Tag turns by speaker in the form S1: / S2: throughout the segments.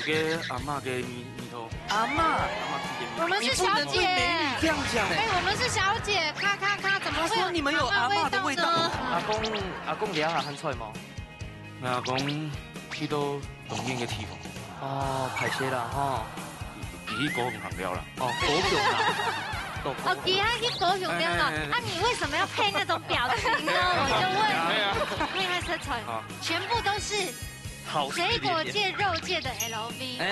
S1: 个阿嬷嘅米头。
S2: 阿妈，
S3: 我们是小姐，
S2: 这样讲
S3: 哎，我们是小姐，咔，怎么会
S2: 说你们有阿嬷的味道？
S4: 阿公了下很出冇？
S1: 阿公去到动物嘅地方。
S4: 哦，排泄啦，吼。
S1: 伊高雄行了啦。
S4: 哦，高雄啦。
S3: 哦，其他去高雄掉了，啊，你为什么要配那种表情呢？我就问，因为他身材全部都是水果界、肉界的 LV，
S4: 哎，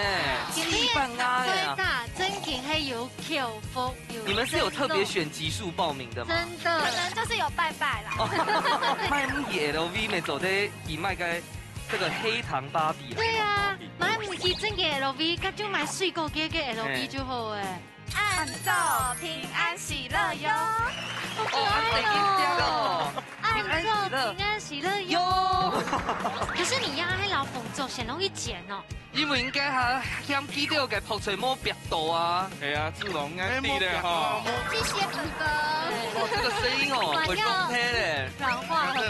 S4: 气氛啊
S3: 呀，真紧黑有 Q 风有。
S4: 你们是有特别选集数报名的吗？
S3: 真的，可能就是有拜拜啦。
S4: 卖唔起 LV 咪做啲以卖嘅这个黑糖芭比。
S3: 对啊，买唔起真嘅 LV，咁就买水果界嘅 LV 就好哎。按照平安喜乐哟，好可爱哦！按照平安喜乐哟。可是你压黑老凤奏很容易剪哦。
S4: 因为应该还嫌记到嘅泡水摸白度啊。
S1: 系啊，志龙啱啲咧哈。
S3: 谢谢哥哥。
S4: 哇，这个声音哦，会丰沛咧。
S3: 软化了。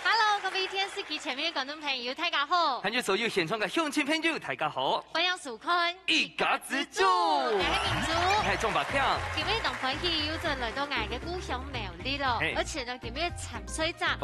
S3: Hello， 各位天视機前面嘅觀眾朋友，大家好。
S4: 跟住所有現場嘅鄉親朋友，大家好。
S3: 歡迎收看
S4: 一家之主，
S3: 我係民族，
S4: 係鍾白強。
S3: 今日同歡喜有陣來到我嘅故鄉苗栗咯，而且呢，今日潛水站，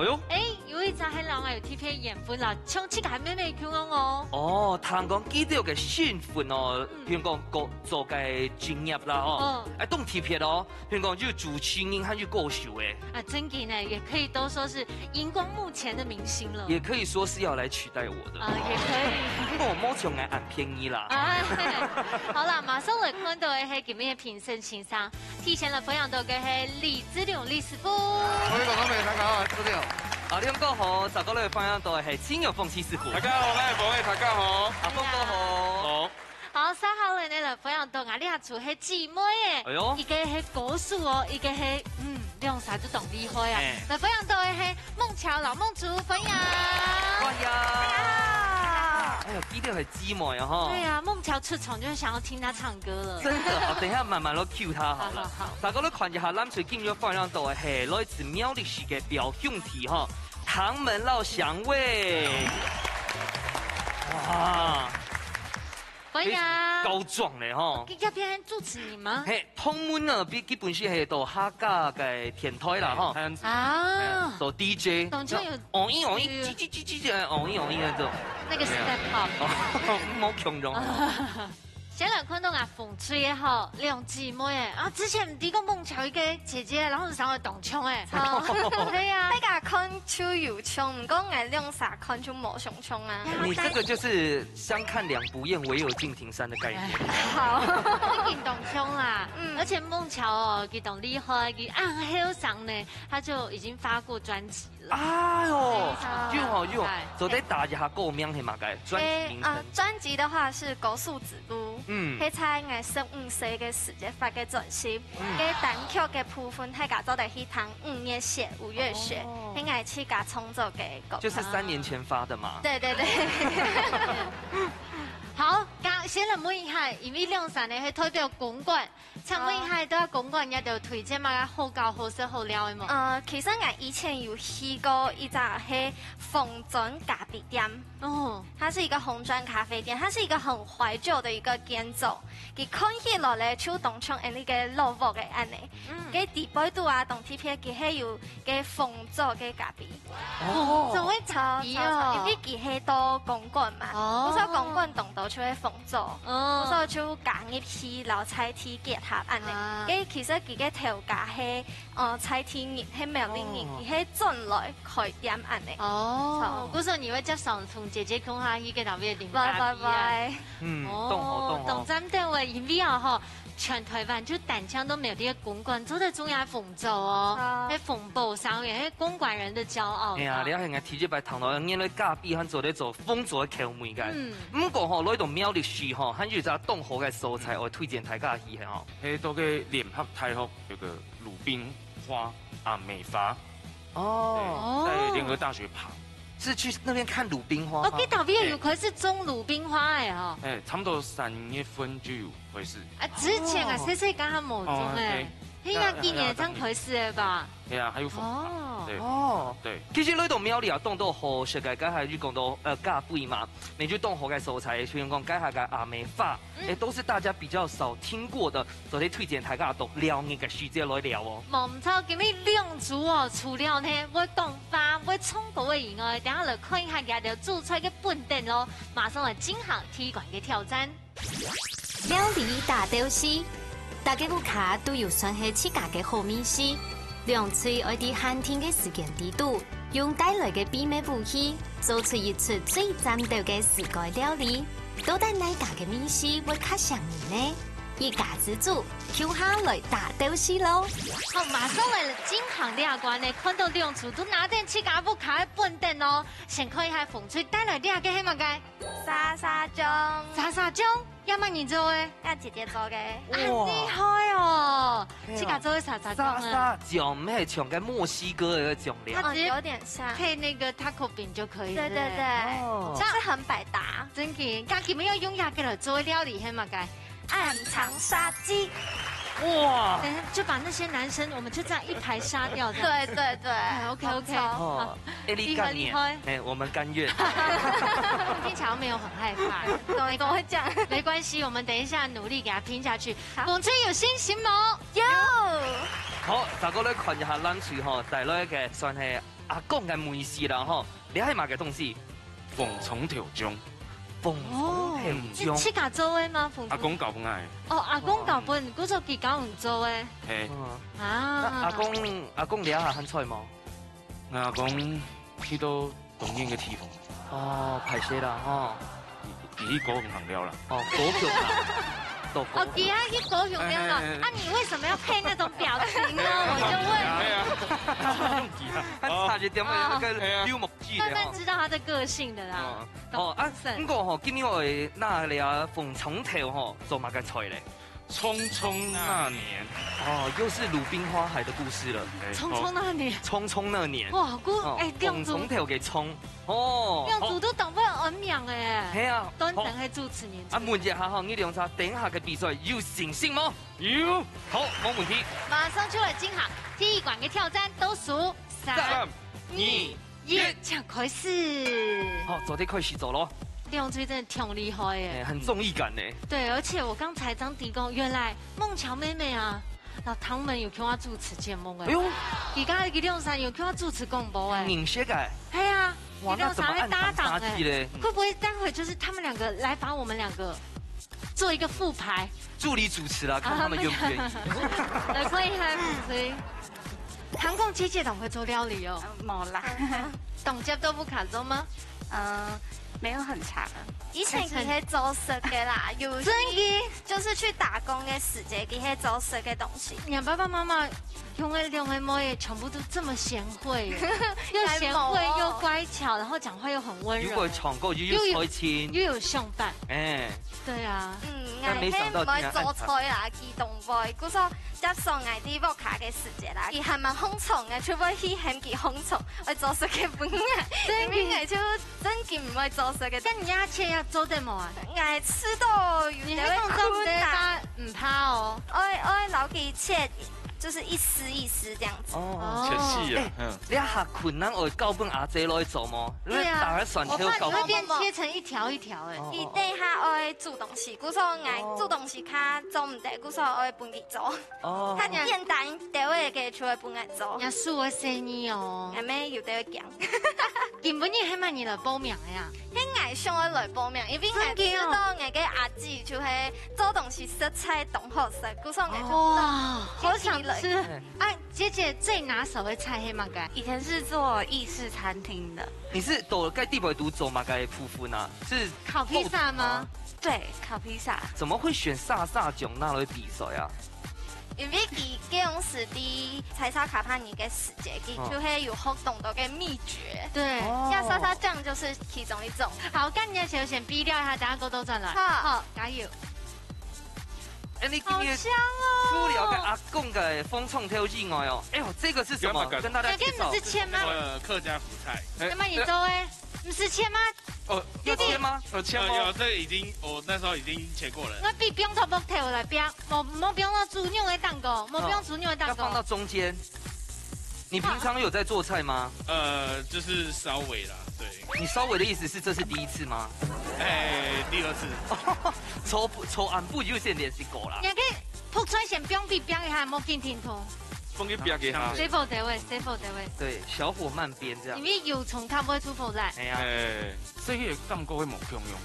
S3: 有一隻喺兩岸有貼片鹽分啦，唱起係咩咩叫我？
S4: 哦，聽講記到嘅興奮哦，譬如講個做嘅專業啦哦，動貼片哦，譬如講就主持人和就歌手誒。
S3: 啊，真嘅呢，也可以都說是熒光幕前的明星了，
S4: 也可以說是要來取代我的
S3: 啊，也可以。
S4: 我冇從來按便宜啦。
S3: 好啦，馬上來看到嘅係今日嘅評審欣賞，提前來分享到嘅係李子龍李師傅。
S5: 各位觀眾朋友，大家好，我
S4: 阿亮哥好，十個咧分享到嘅係金有鳳七師傅。
S1: 大家好，我係寶威，大家好。
S4: 阿峰哥好。
S1: 好。
S3: 好，稍後嚟嚟分享到我哋下廚係姊妹嘅，
S4: 哎呦，
S3: 一個係果樹哦，一個係兩啥都懂厲害啊！嚟分享到嘅係孟喬老孟竹分享。
S4: 歡迎。大家好。哎呀，記得係姊妹啊哈。
S3: 對啊，孟喬出場就想要聽他唱歌了。
S4: 真的，我等一下慢慢都 cue 他好了。大家都看一下，咱最近要分享到嘅係來自苗栗市嘅表兄弟哈，唐門老祥味。哇！
S3: 歡迎。
S4: 高壯咧吼。
S3: 要邊主持你嗎？
S4: 嘿，通門呢，基本上係到客家嘅天台啦吼。
S3: 啊。
S4: 做 DJ。
S3: 當初有。
S4: 哦咦，哦咦那種。
S3: 那個是在跑。
S4: 冇強容。
S3: 先來看到啊，鳳翠也好，兩姊妹啊，之前唔知個孟喬一個姐姐，然後就上去動槍誒。對啊。
S6: 大家看就有槍，唔講我兩啥看就冇上槍啊。
S4: 你這個就是相看兩不厭，唯有敬亭山的概念。
S3: 好。已經動槍啦，而且孟喬哦，佢懂厲害，佢暗黑上呢，他就已經發過專輯了。
S4: 哎呦，就好，就得打一下歌名係嘛嘅專輯名稱。
S6: 專輯的話是《果樹之路》。喺在我15歲嘅時節發嘅專輯，嘅單曲嘅部分係家做的係彈5月雪5月雪，喺我去家創作嘅歌。
S4: 就是3年前發的嘛。
S6: 對。
S3: 好，先嚟問一下，因為兩三年去推到公館，請問一下，都喺公館，人哋有推薦嘛？好高、好食、好料嘅嘛？
S6: 其實我以前有去過一家係鳳尊咖啡店，它是一個紅磚咖啡店，它是一個很懷舊的一個建築，佢看起來咧就當像呢個老屋嘅安尼，佢地板度啊，同貼片佢係有嘅鳳做嘅咖啡，
S3: 就會炒
S6: 因為佢係到公館嘛，我說公館動到就會鳳做，我說就揀一批老菜體結合安尼，佢其實佢嘅頭家係菜體人，係苗栗人，佢係轉來開店安尼。
S3: 哦，嗰時候你會接上同姐姐講下依個特別點咖啡啊？懂針對喎，因為啊嗬，全台灣就單槍都沒有啲公館做得中央鳳做哦，喺鳳寶上也係公館人的驕傲。
S4: 哎呀，你係我提起來頭腦，因為咖啡佢做咧做豐做嘅口味嘅。唔過嗬，來到苗栗市嗬，還有一隻凍河嘅蔬菜，我推薦大家去嘅嗬。
S1: 喺到嘅聯合大學有個魯冰花美髮。哦。在聯合大學旁。
S4: 是去那邊看魯冰花。
S3: 我記得邊有佢是種魯冰花嘅嗬。
S1: 差唔多3月份就有回事。
S3: 之前啊，細細間冇種誒。应该今年真可以试的吧？
S1: 係啊，還有鳳茶，對
S4: 哦，
S1: 對。
S4: 其實呢度廟裏啊，當到好食嘅，梗係要講到咖啡嘛，你就當好嘅素材，譬如講梗係嘅阿梅花，都是大家比較少聽過的，所以推薦大家讀撩你嘅時節來聊哦。
S3: 冇錯，今日兩組哦，除了呢會講法、會唱歌嘅以外，等下來看一下佢哋做出嘅本地咯，馬上來進行體育館嘅挑戰。
S7: 料理大屌絲，大家顧客都要算係自家嘅好美食。兩嘴愛啲限定嘅時間地度，用帶來嘅秘密武器，做出一出最戰鬥嘅世界料理。到底哪家嘅美食會較上癮呢？一家之主，跳下來大屌絲咯！
S3: 好，馬上來進行呢個關呢，看到兩組都拿定自家不卡嘅本地咯。先看一下馮翠帶來呢個係乜嘅？
S6: 沙沙醬，
S3: 沙沙醬，有乜人做嘅？
S6: 阿姐姐做嘅。
S3: 哇，厲害哦！自家做嘅沙沙醬啊！
S4: 沙沙醬咩係唱嘅墨西哥嘅醬料？
S6: 哦，有點像。
S3: 配那個 taco 餅就可以。
S6: 對對對，這樣是很百搭。
S3: 真嘅，家己沒有用牙嘅來做料理係乜嘅？
S6: 暗藏殺機。
S4: 哇！
S3: 等下就把那些男生，我們就這樣一排殺掉。
S6: 對對對
S3: ，OK。
S4: 哦，你甘願？哎，我們甘願。
S3: 聽起來沒有很害怕，
S6: 都會講，
S3: 沒關係，我們等一下努力給他拼下去。馮翠有信心嗎？
S6: 有。
S4: 好，大家咧看一下咱處嗬，帶來嘅算係阿公嘅美食啦嗬。你係乜嘅東西？
S1: 鳳蟲條醬。
S4: 鳳蟲條醬。
S3: 自家做嘅嗎？
S1: 阿公搞本嗌。
S3: 哦，阿公搞本，嗰做幾搞唔做嘅。
S1: 係。
S3: 啊。
S4: 阿公你下肯菜冇？
S1: 阿公去到東英嘅地方。
S4: 哦，排泄啦，哦。
S1: 咦，嗰唔行了啦。
S4: 哦，嗰條
S3: 哦，其他去狗熊邊了。啊，你為什麼要配那種表情呢？我就
S4: 問。差一點那個幽默劇。
S3: 慢慢知道他的個性的啦。
S4: 哦啊，不過吼，今年我哋那嚟啊鳳蟲條吼做乜嘅菜咧？
S1: 匆匆那年。
S4: 哦，又是魯冰花海的故事了。
S3: 匆匆那年。
S4: 匆匆那年。
S3: 哇，
S4: 鳳蟲條嘅蔥。哦。
S3: 兩組都當不了恩名誒。
S4: 係啊。
S3: 都等係主持人。
S4: 啊，問一下哈，你兩隻等下嘅比賽有信心嗎？
S1: 有。
S4: 好，冇問題。
S3: 馬上出來進行體育館嘅挑戰，倒數3、2、1，這樣開始。
S4: 好，早啲開始做咯。
S3: 兩嘴真的挺厲害耶，
S4: 很綜藝感呢。
S3: 對，而且我剛才張提供，原來孟喬妹妹啊，老湯們有叫我主持節目哎。哎呦，而家佢兩三有叫我主持廣播哎。
S4: 認識嘅。
S3: 係啊，
S4: 哇，那怎麼暗藏殺機嘞？
S3: 會不會待會就是他們兩個來把我們兩個做一個復排？
S4: 助理主持啦，看他們願不願意。
S3: 來歡迎他，所以韓國姐姐都會做料理哦。
S8: 冇啦，
S3: 董姐都不卡做嗎？
S8: 沒有很長。
S6: 以前佢係做食嘅啦，有真嘅，就是去打工嘅時節，佢係做食嘅東西。
S3: 你爸爸媽媽用嘅兩位妹也全部都這麼賢惠，又賢惠又乖巧，然後講話又很溫柔。
S4: 又會唱歌，又有才情，
S3: 又有相伴。
S4: 哎，
S3: 對啊。
S6: 但係唔係做菜啦，機動杯，嗰個接送藝啲屋卡嘅時節啦，佢係咪空蟲嘅？除非佢係佢空蟲，我做食嘅本藝，真嘅就真嘅唔係做食嘅。
S3: 但你牙籤要做得冇啊？
S6: 藝吃到有啲困難，
S3: 唔怕哦。
S6: 我老給切。就是一絲一絲這樣子。
S1: 哦，切細啊。
S4: 你下困難我教本阿姐來做麼？
S3: 對啊。
S4: 打喺船條教。
S3: 我會變切成一條一條誒。
S6: 佢等下愛煮東西，古時候嗌煮東西卡做唔得，古時候愛搬佢做。哦。他簡單啲位嘅出來搬佢做。
S3: 也是我生意哦。
S6: 係咩要得講？
S3: 原本你係咪你來報名呀？
S6: 係嗌上我來報名，因為我知道我嘅阿姊就係做東西食菜懂好食，古時候嗌就
S3: 哇，好想吃啊！姐姐最拿手的菜係乜嘅？
S8: 以前是做意式餐廳的。
S4: 你是讀該地位讀做乜嘅夫婦呢？是
S3: 烤披薩嗎？
S8: 對，烤披薩。
S4: 怎麼會選沙沙醬那類比賽啊？
S6: 因為佢用時啲菜燒卡帕尼嘅時節，佢就係有好懂得嘅秘訣。
S3: 對，
S6: 像沙沙醬就是其中一種。
S3: 好，咁你就先逼掉一下，等下歌都轉來。
S6: 好，
S3: 加油！
S4: 哎，你今天除了個阿公嘅鳳蟲條以外哦，哎呦，這個是什麼？跟大家介紹。
S3: 這不是切嗎？
S5: 客家福菜。
S3: 那麼你做誒，唔是切嗎？
S4: 要切吗？
S1: 切
S9: 有，这已经我那时候已经切过了。
S3: 我比冰头不摕来冰，莫冰到猪肉的蛋糕，莫冰猪肉的蛋糕。
S4: 要放到中间。你平常有在做菜吗？
S9: 就是稍微啦，对。
S4: 你稍微的意思是这是第一次吗？
S9: 第二次。
S4: 抽安不就先练习过啦。
S3: 也可以扑出先冰比冰一下，莫紧停通。
S1: 放去煸给他。
S3: 水火得位，水火得位。
S4: 对，小火慢煸这样。
S3: 因为油从它不会出火来。
S4: 哎呀。
S1: 所以感觉会冇共用。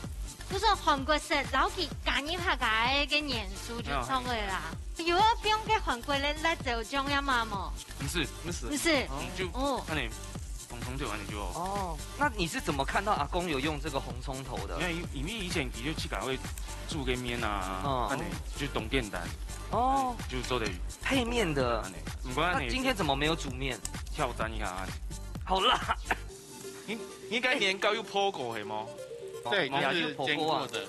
S3: 不是韩国式，老去干一下个个年数就冲的啦。有啊，不用给韩国人来做中央嘛么？
S1: 不是，你就那你红葱头完你就
S4: 那你是怎么看到阿公有用这个红葱头的？
S1: 因为以前就去搞会煮个面啊，那你就懂电单就做的
S4: 配面的。
S1: 那
S4: 今天怎么没有煮面？
S1: 挑战一下，
S4: 好辣！
S1: 应该年糕有破过系吗？
S9: 对，就是煎过的。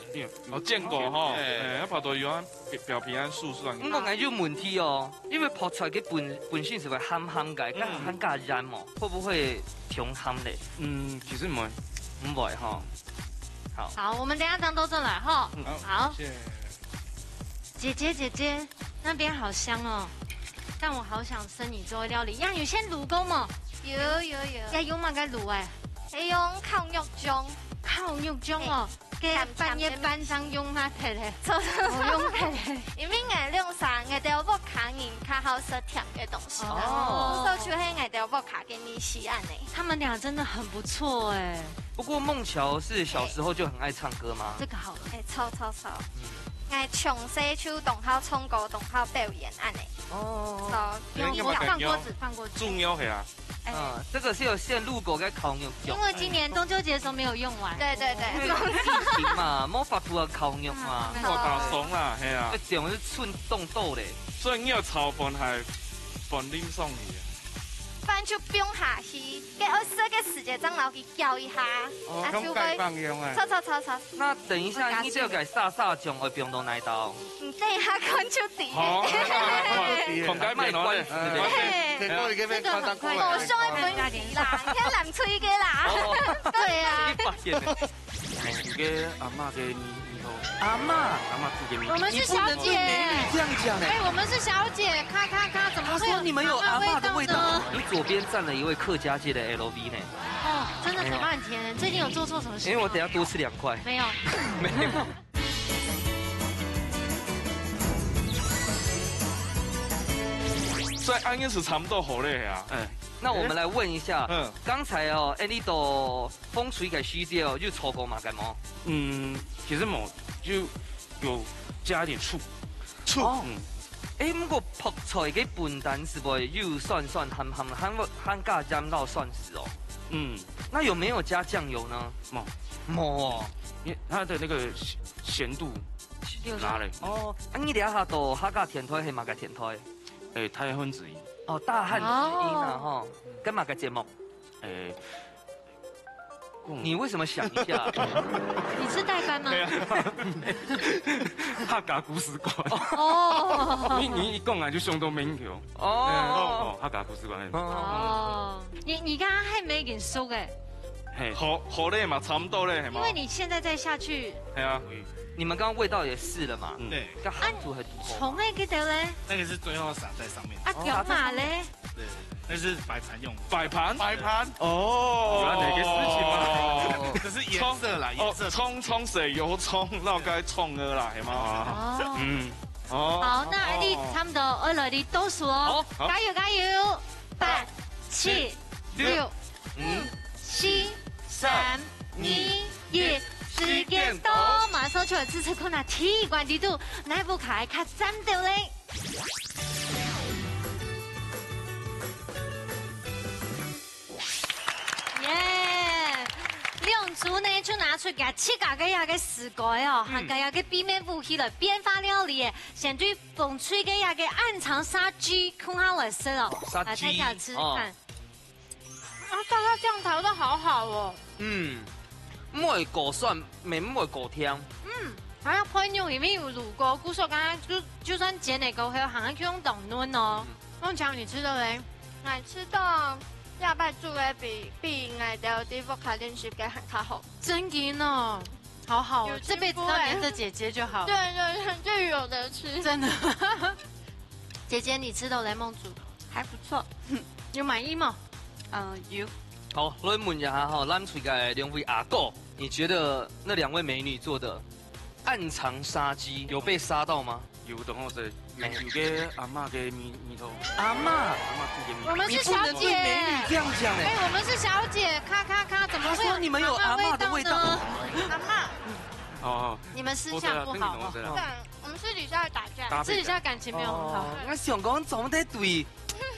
S1: 煎过哈，一拍到要表皮安酥酥。
S4: 我感觉有问题哦，因为泡出来嘅本身是会咸咸嘅，加咸加燃哦，会不会挺咸嘞？
S1: 其实唔会，
S4: 唔会哈。
S3: 好，我们等下当都正来哈。好。
S9: 谢
S3: 谢。姐姐，那边好香哦，但我好想生你做料理。让有先卤锅嘛？
S6: 有。
S3: 要用嘛？该卤哎。
S6: 係用烤肉粽。
S3: 烤肉粽哦，嘅半夜班上用下睇咧，用睇。
S6: 因為顏料上嘅豆腐卡人較好食甜嘅東西啦，所以就係顏豆腐卡嘅米西安呢。
S3: 他們倆真的很不錯哎。
S4: 不過孟喬是小時候就很愛唱歌嗎？
S3: 這個好了，
S6: 超。我從細就同校唱歌，同校表演安尼。
S3: 放過紙。
S1: 重要係啊。
S4: 这个是有线路过嘅烤肉粽，
S3: 因为今年中秋节的时候没有用完。
S6: 对。
S4: 疫情嘛，冇发出个烤肉嘛。
S1: 我打爽啦，系啊。
S4: 这种是寸冻豆嘞，
S1: 所以你要炒飯係飯拎送你。
S6: 飯就冰下去，嘅我食嘅時間爭留佢攪一下，
S1: 咁解放用啊。
S6: 炒。
S4: 那等一下，你就要給撒醬會冰到哪道？
S6: 等一下看就底。
S1: 好，同解賣關子
S6: 咧。
S9: 這個已經被誇張過了。
S6: 我上一本啦，聽南吹嘅啦。對啊。
S4: 你發現咧？
S1: 你嘅阿媽嘅你好。
S4: 阿
S1: 媽煮給你。
S3: 我們是小姐。
S2: 這樣講
S3: 哎，我們是小姐，咔，怎麼會有
S4: 你們有阿媽的味道？你左邊站了一位客家界的 LV 呢。
S3: 哦，真的嘴巴很甜。最近有做錯什麼事？
S4: 因為我等下多吃2塊。
S3: 沒有。
S1: 所以安應是差不多好嘞啊。
S4: 那我們來問一下，剛才哦 ，Andy 都風水嘅需要就炒過嘛，幹嘛？
S1: 其實冇，就有加一點醋。
S4: 不過泡菜嘅本單是不又算鹹加鹽到蒜絲哦。那有沒有加醬油呢？冇哦，
S1: 因為它的那個鹹度拿嚟。
S4: 你哋下度客家甜台係嘛個甜台？
S1: 大漢子怡。
S4: 大漢子怡啊，哈，跟嘛個節目？你為什麼想一下？
S3: 你是代班嗎？
S1: 客家故事館。你一講啊就想到名條。客家故事館。
S3: 你剛剛還沒給收嘅。
S1: 好嘞嘛，差不多嘞，係嘛？
S3: 因為你現在再下去。
S1: 係啊。
S4: 你們剛剛味道也試了嘛？
S9: 對。
S4: 煮很
S3: 蟲咧幾條咧？
S9: 那個是最後撒在上面。
S3: 有嘛咧？
S9: 對，那是擺盤用。
S1: 擺盤？
S9: 哦，
S1: 原來嘅事情嘛。
S9: 這是顏色啦，顏色。
S1: 葱水油葱，那我該葱嘅啦，係嘛？
S3: 好，那你差唔多，我來你倒數哦。加油！8、7、6、5、4、3、2、1。時間到，馬上出來支持困難體關地度，哪部卡卡3條咧？耶！兩組呢就拿出嘅7個嘅時改哦，和嘅嘅邊面武器來變化料理，先對風吹嘅嘅暗藏殺雞，看下來食哦，來睇下吃看。大家醬調得好好哦。
S4: 唔會過酸，唔會過甜。
S3: 還有朋友裡面有滷過，古時候剛剛就算煎嚟過後，還係用凍燉哦。孟強，你吃的嘞？
S6: 我吃的要拜做嘅比我哋啲福卡練習嘅很較好。
S3: 真嘅呢，好好，这辈子都黏着姐姐就好。
S6: 对对对，就有得吃。
S3: 真的。姐姐，你吃的雷梦煮
S8: 还不错。
S3: 有满意吗？
S8: 有。
S4: 好，我问一下哈，咱出嘅两位阿哥，你觉得那2位美女做的暗藏杀机有被杀到吗？
S1: 有的话是有嘅阿嬷嘅米头。
S4: 阿嬷
S1: 煮嘅米。
S3: 我们是小姐。
S2: 美女这样讲哎。
S3: 我们是小姐，咔咔咔，怎么会有
S2: 你们有阿嬷的味道
S3: 呢？阿嬷。
S1: 哦。
S3: 你们私下不好吗？
S6: 对，我们私底下会打架，
S3: 私底下感情没有很好。
S4: 我想讲总得对。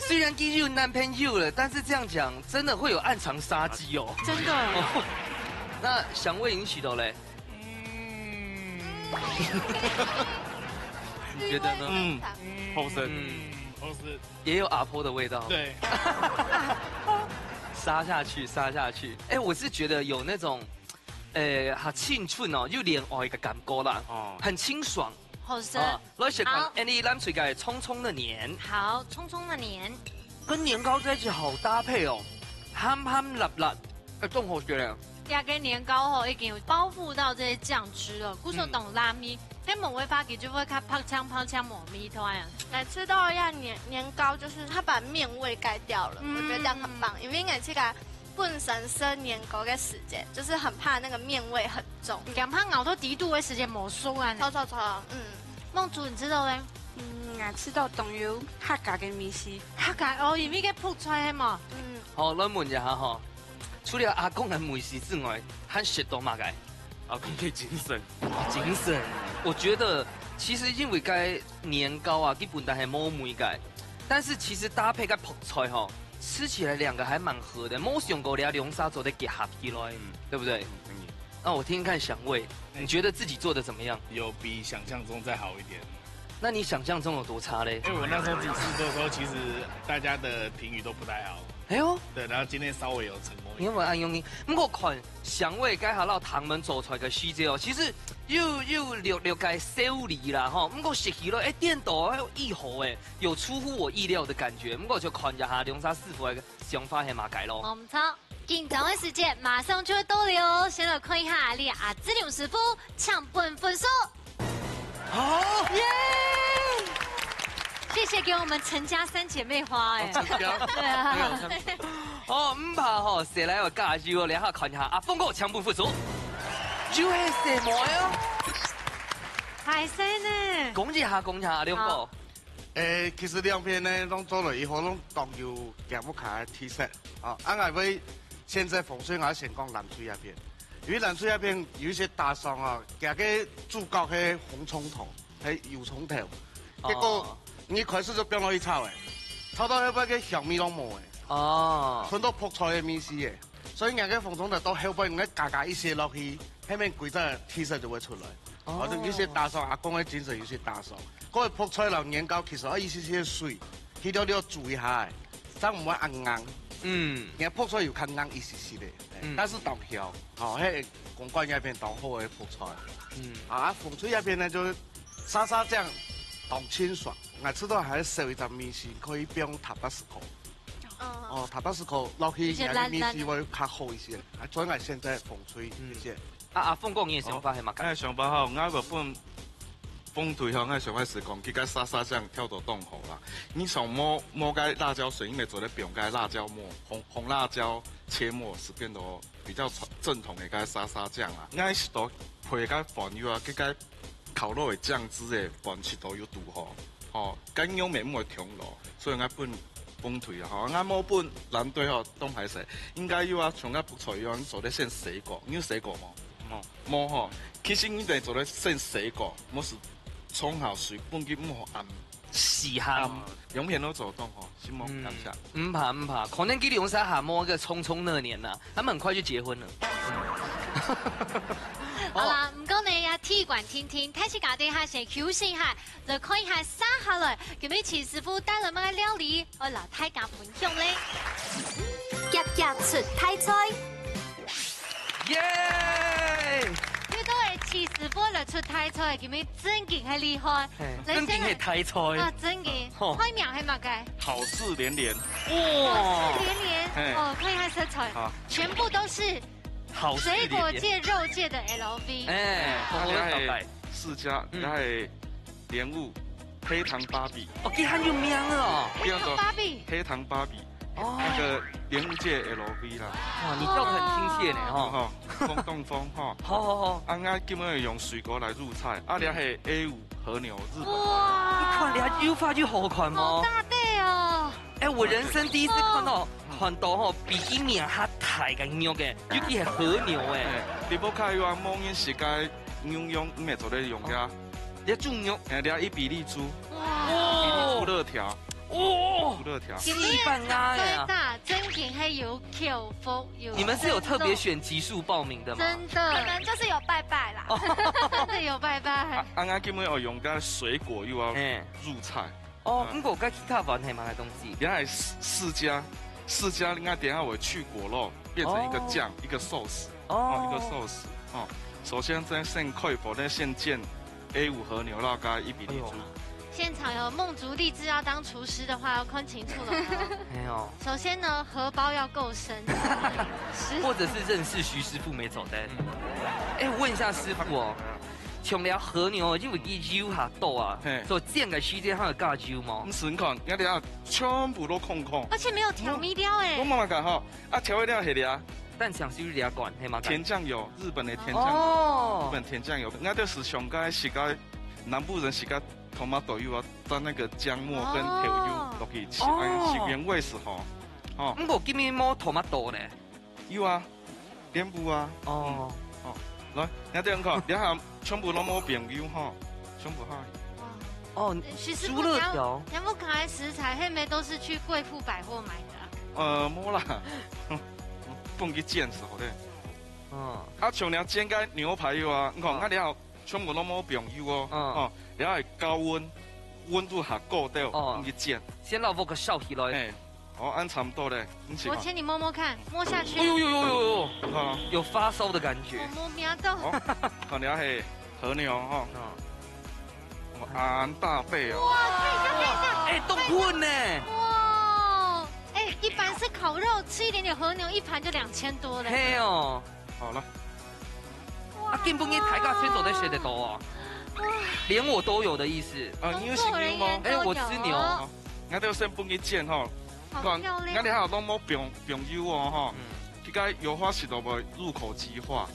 S4: 虽然已经有男朋友了，但是这样讲真的会有暗藏杀机哦。
S3: 真的。
S4: 那想问引起的嘞？你觉得呢？
S1: 后生，
S9: 后生
S4: 也有阿婆的味道。
S9: 对。
S4: 杀下去，杀下去。哎，我是觉得有那种，很青春哦，又恋爱的感觉啦，很清爽。
S3: 后生，
S4: 我喜欢 Andy 蓝水盖匆匆的年。
S3: 好，匆匆的年，
S4: 跟年糕在一起好搭配哦，憨憨辣辣，中好觉得。
S3: 加个年糕吼，已经有包覆到这些酱汁了。古时懂拉米，但某位发给就会看泡枪抹米团啊。
S6: 来吃到一下年糕，就是它把面味盖掉了，我觉得这样很棒。因为我这个本身生年糕的时间，就是很怕那个面味很重，
S3: 两怕熬到低度的时间没收啊。
S6: 超，
S3: 梦竹你知道嘞？
S8: 我吃到东有客家嘅米丝，
S3: 客家哦，因为个扑出来嘛。
S4: 好，我问一下哈，除了阿公的美食之外，还食到嘛个？
S1: 阿公嘅精神，
S4: 精神。我觉得其实因为该年糕啊，基本上系冇味嘅，但是其实搭配个泡菜哈，吃起来2个还蛮合的。冇想过俩龙沙做的结合起来，对不对？那我听听看香味，你觉得自己做的怎么样？
S9: 有比想象中再好一点。
S4: 那你想象中有多差嘞？
S9: 因为我那时候自己试做的时候，其实大家的评语都不太好。
S4: 哎呦，
S9: 对，然后今天稍微有成功。
S4: 因为按用你，不过看香味该下到糖门做出来的细节哦，其实又略该小离啦哈。不过食起来电豆还有意好哎，有出乎我意料的感觉。不过就看一下龙沙师傅的想法系嘛改咯。
S7: 我们操，紧张的时间马上就会到了，先来看一下你阿志良师傅抢本分数。
S2: 好耶！
S3: 谢谢给我们陈家3姐妹花哎。
S4: 对啊。哦，唔怕吼，谁来我加油？然后看一下阿峰哥抢本分数，就是什么哟？
S3: 海参呢？
S4: 恭喜下阿亮哥。
S5: 其实2片呢，拢做了以后，拢当有行不开的特色。啊，俺为现在风水我先讲蓝水那边，因为蓝水那边有一些大商啊，行个主角迄红葱头，迄油葱头，结果你开始就变落去炒诶，炒到后尾个香味拢无诶。哦，很多泡菜的米丝诶，所以人家红葱头到后尾应该加一些落去，后面规则特色就会出来。哦，就有些大商阿公的精神有些大商，嗰个泡菜老年糕其实一些水，去到你要煮一下，咱唔会硬。人家泡菜有较硬一些的，但是当票，哦，迄公馆那边当好的泡菜。风吹那边呢就沙沙酱，当清爽。我吃到还是一张米线，可以不用塔巴斯口。哦，塔巴斯口落去人家米线会较好一些，所以我现在风吹一些。
S4: 阿凤哥，你的想法系嘛？
S10: 我想法吼，我个本风推吼，我想法是讲，佮沙沙酱跳到冻好啦。你想摸该辣椒水，因为做咧用该辣椒末，红辣椒切末是变到比较正统的该沙沙酱啦。我是都配个饭油啊，佮个烤肉的酱汁的饭是都有度吼，吼，咁样面会调落，所以我本风推啊，吼，我摸本蓝队吼东海水，应该有啊，像个不错一样做咧先水果，你有水果吗？冇吼，其实你哋做咧先水果，冇是冲好水，本佢冇暗
S4: 洗下，
S10: 两片都做到吼，先冇感谢。
S4: 唔怕，可能给龙沙哈摸个匆匆那年呐，他们很快就结婚了。
S7: 好啦，唔讲你啊，踢馆听听，开始家底下先休息下，就看一下杀下来，今日钱师傅带来乜嘅料理，我老太家分享咧。日出太菜。
S4: 耶！
S3: 呢都係其实播了出台菜，佢咪真勁係厲害。
S4: 真勁係台菜。
S3: 啊，真勁。開名係乜嘅？
S10: 好事連連。
S3: 好事連連。哦，看一下色彩，全部都是水果界、肉界的 LV。
S4: 哎，
S10: 係世家，係蓮霧黑糖芭比。
S4: 哦，佢很有名哦。
S3: 黑糖芭比。
S10: 黑糖芭比。哦，那个蓮霧界 LV 啦。
S4: 哇，你叫得很親切呢，哈。
S10: 風東風哈。
S4: 好。
S10: 啱基本上用水果來入菜，啊，你係 A5 和牛日本。
S3: 哇！
S4: 你看，你越發越好看嗎？
S3: 好大對哦。
S4: 哎，我人生第一次看到吼比基名較大嘅牛嘅，尤其係和牛誒。
S10: 你不看話某人是該牛用，唔係做咧用嘅。
S4: 你煮牛，
S10: 你一比例豬，
S3: 哇！
S10: 比例豬熱條。哦，熱條。
S4: 細板啊！
S3: 最大真勁係有口福有。
S4: 你們是有特別選集數報名的嗎？
S3: 真的，
S6: 可能就是有拜拜啦。
S3: 真的有拜拜。
S10: 啱基本上用嘅水果又要入菜。
S4: 哦，咁我該其他玩係乜嘅東西？
S10: 原來世家應該等下我去果肉，變成一個醬，一個壽司。哦，一個壽司。哦，首先先開火呢，先煎 A5 和牛肉加1比例豬。
S3: 現場有夢竹立志要當廚師的話，要看清楚了。
S4: 沒有。
S3: 首先呢，荷包要夠深，
S4: 或者是認識徐師傅沒走的。哎，問一下師傅哦，像了和牛，因為佢油下多啊，所以煎嘅時間還有加油嗎？
S10: 唔是看，人哋全部都空，
S3: 而且沒有調味料哎。
S10: 我慢慢講哈，啊調味料係啲啊，
S4: 但詳細啲管係嘛？
S10: 甜醬油，日本的甜醬油，日本甜醬油，我就是上街是個南部人是個。tomato 又要蘸那個薑末跟調油落去吃，是原味是吼。
S4: 哦，咁我今日冇 tomato 咧。
S10: 有啊，蓮霧啊。哦。哦，來，你這樣看，你下全部都冇朋友哈，全部哈。
S4: 哦，豬肋條。
S3: 全部卡食材，後面都是去貴婦百貨買的。
S10: 冇啦，放去煎時候咧。哦。啊，像你煎個牛排油啊，你看，啊你下全部都冇朋友哦。哦。然後係高溫，溫度下高到，咁去煎。
S4: 先攞個燒起來。
S10: 哎，哦，按差唔多咧。
S3: 我請你摸摸看，摸下去。
S4: 呦，有發燒的感覺。
S3: 我摸面到。
S10: 好，然後係和牛哈。安大貝哦。
S3: 哇，看一下。
S4: 哎，都滾呢。
S3: 哇，哎，一般是烤肉，吃一點點和牛，一盤就2000多嘞。
S4: 嘿哦。
S10: 好了。
S4: 啊，根本你大家選擇都選得到啊。連我都有的意思
S10: 啊！你有食牛嗎？
S4: 哎，我吃牛。
S10: 我都先幫佢煎哈。
S3: 好漂亮。
S10: 我哋還有都冇朋友哦哈。佢個油花是都會入口即化。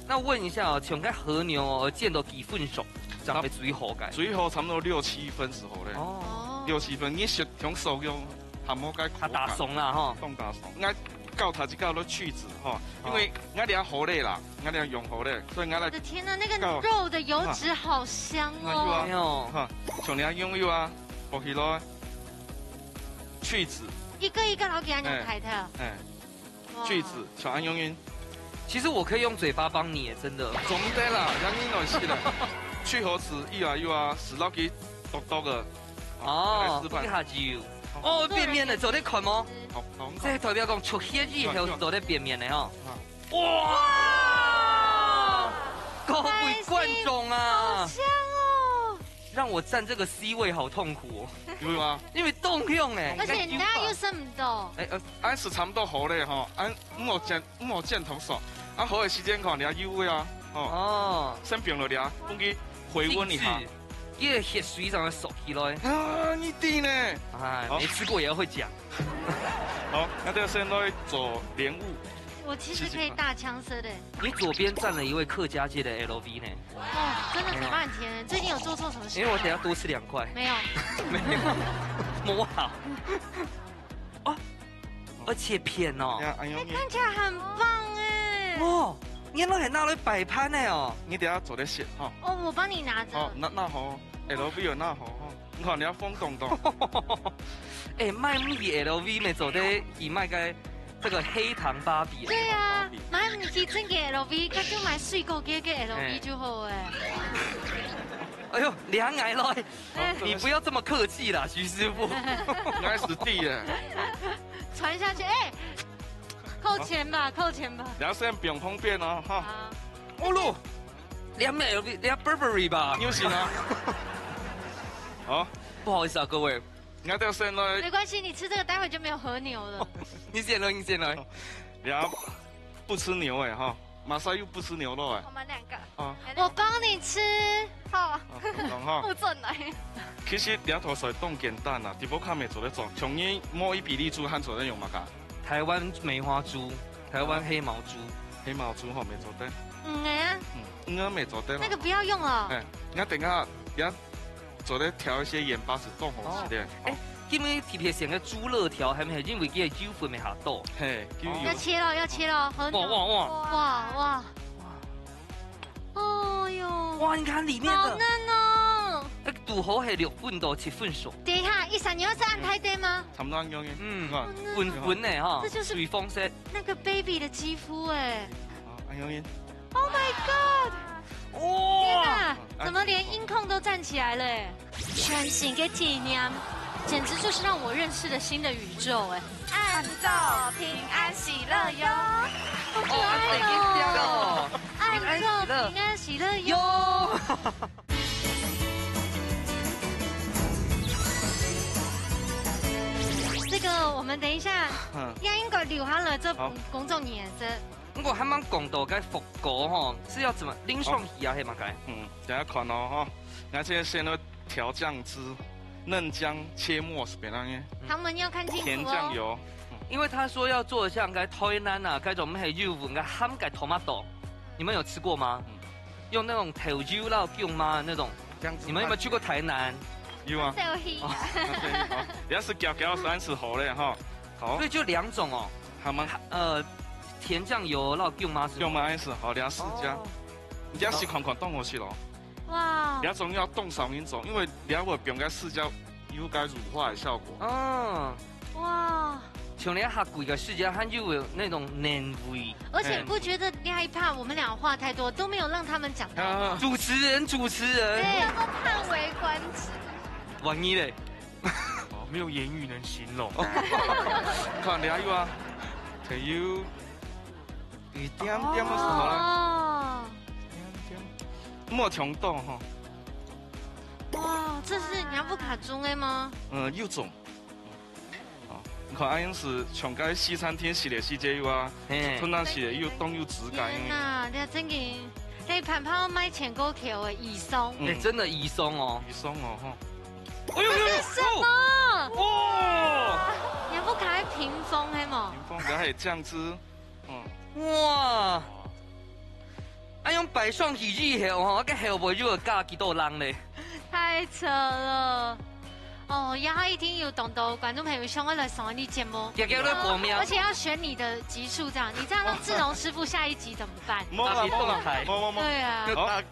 S4: 那問一下啊，像個和牛哦，煎到幾分熟，就係最好嘅。
S10: 最好差唔多6-7分時候咧。哦。6-7分，你食用手用還冇該口感。
S4: 打鬆啦哈。
S10: 當打鬆。我教頭就教咗去籽哈，因為我哋好累啦，我哋用好累，所以我哋。
S3: 我的天哪，那個肉的油脂好香哦！
S10: 有啊，哈，從你用油啊，放起來，去籽。
S3: 一個一個老給人用抬的。
S10: 哎，去籽，小安用用。
S4: 其實我可以用嘴巴幫你，真的。
S10: 總得啦，讓你暖氣啦。去核籽，一啊，使到佢篤嘅。
S4: 哦，一下就。哦，變面的，做得看嗎？即係代表講出血以後做得變面的哈。哇！各位觀眾啊，
S3: 好香哦！
S4: 讓我站這個 C 位好痛苦哦。
S10: 因為嗎？
S4: 因為凍用誒。
S3: 而且你家又生唔到。
S10: 按是差唔多好咧哈，按我見同手，按好嘅時間看你要油啊。哦。先冰落嚟啊，幫佢回溫一下。
S4: 因為血水上的手起來
S10: 啊，你弟呢？
S4: 哎，沒吃過也要會講。
S10: 好，那這個先來做蓮霧。
S3: 我其實可以大槍色的。
S4: 你左邊站了一位客家界的 LV 呢。
S3: 哦，真的嘴巴很甜。最近有做錯什麼事？
S4: 因為我等下多吃2塊。
S3: 沒有。
S4: 沒有。摸好。哦，而且片哦。
S3: 看起來很棒哎。
S4: 哇。你都係拿來擺盤的哦，
S10: 你等下做啲事哈。
S3: 哦，我幫你拿着。
S10: 哦，那好 ，LV 有那好哈。你看你要風動動。
S4: 哎，賣唔起 LV 咪做啲以賣嘅這個黑糖芭比。
S3: 對啊，買唔起真嘅 LV，咁就買水果嘅 LV 就好哎。
S4: 哎呦，涼矮來，你不要這麼客氣啦，徐師傅。
S10: 愛死地耶。
S3: 傳下去，哎。扣錢吧，扣錢吧。
S10: 然後先不用方便哦，哈。
S4: 哦嚕两 LV， 两 Burberry 吧？
S10: 有行啊。好，
S4: 不好意思啊，各位，
S10: 我要先来。
S3: 没关系，你吃这个待会就没有和牛了。
S4: 你先来，你先来。
S10: 俩不吃牛哎哈，马上又不吃牛肉哎。
S6: 我们两个。
S10: 啊。
S3: 我帮你吃。
S6: 好。
S10: 哈。
S6: 不准来。
S10: 其實兩套菜凍簡單啊，啲保卡未做得做，從呢摸伊比利豬和做得用乜㗎？
S4: 台灣梅花豬，台灣黑毛豬，
S10: 黑毛豬後未做得。
S3: 嗯，
S10: 未做得。
S3: 那個不要用了。
S10: 我等下做得調一些鹽巴是凍好啲。
S4: 因為特別成個豬肋條，係咪係因為佢嘅豬粉未下到？
S10: 嘿，
S3: 要切了，要切了，和牛。哇！哦喲！
S4: 哇，你看裡面
S3: 好嫩哦！
S4: 那個肚好係6分到7分熟。
S3: 等一下，一閃，你要是按台對嗎？
S10: 差唔多咁樣嘅。
S4: 粉粉的哈，
S3: 這就是
S4: 水風色。
S3: 那個 baby 的肌膚哎。
S10: 咁樣。
S3: Oh my god！
S4: 哇！
S3: 天哪，怎麼連音控都站起來了？哎，全新嘅體驗，簡直就是讓我認識了新的宇宙哎。
S6: 按奏平安喜樂喲！
S3: 好可愛哦！按奏平安喜樂喲！這個我們等一下，應該留下了這公眾顏色。
S4: 我還蠻講到該復果哈，是要怎麼拎上去啊？係嘛該？
S10: 等下看哦哈，我這先來調醬汁，嫩薑切末是別樣嘅。
S3: 他們要看清楚哦。
S10: 甜醬油。
S4: 因為他說要做像該台南啊，該種咩肉粉嘅鹹嘅 tomato， 你們有吃過嗎？用那種頭肉啦姜嗎那種？你們有沒有去過台南？
S10: 有啊。你要是攪30盒嘞哈。好。
S4: 所以就2種哦。
S10: 係嗎？
S4: 甜醬油撈姜嗎？
S10: 姜嗎？是好，2、4家。你要是看看凍好去咯。
S3: 哇。
S10: 2種要凍少1種，因為2個冰該4家有該乳化的效果。
S4: 嗯。
S3: 哇。
S4: 像你下貴嘅世家，它就有那種嫩味。
S3: 而且不覺得害怕我們倆話太多，都沒有讓他們講到。
S4: 主持人。
S6: 對，嘆為觀止。
S4: 萬一嘞？
S1: 沒有言語能形容。
S10: 看2有啊，還有一點點的時候啦。莫窮凍哈。
S3: 哇，這是娘不卡中的嗎？
S10: 有種。你看，安樣是像個西餐廳食的西街有啊，通常食的又凍又質感。
S3: 天哪，你真嘅，你盤泡買前高橋嘅義鬆。
S4: 真的義鬆哦。
S10: 義鬆哦，哈。
S3: 哎呦呦！這是什麼？
S4: 哇！
S3: 娘不卡喺屏風係嘛？
S10: 屏風，然後係醬汁。
S4: 哇！啊，用擺上去之後，我個後背就會加幾多人咧。
S3: 太扯了！哦，然後一聽有懂到觀眾朋友想要來上你節目，而且要選你的集數，這樣你這樣讓志榮師傅下一集怎麼辦？對啊。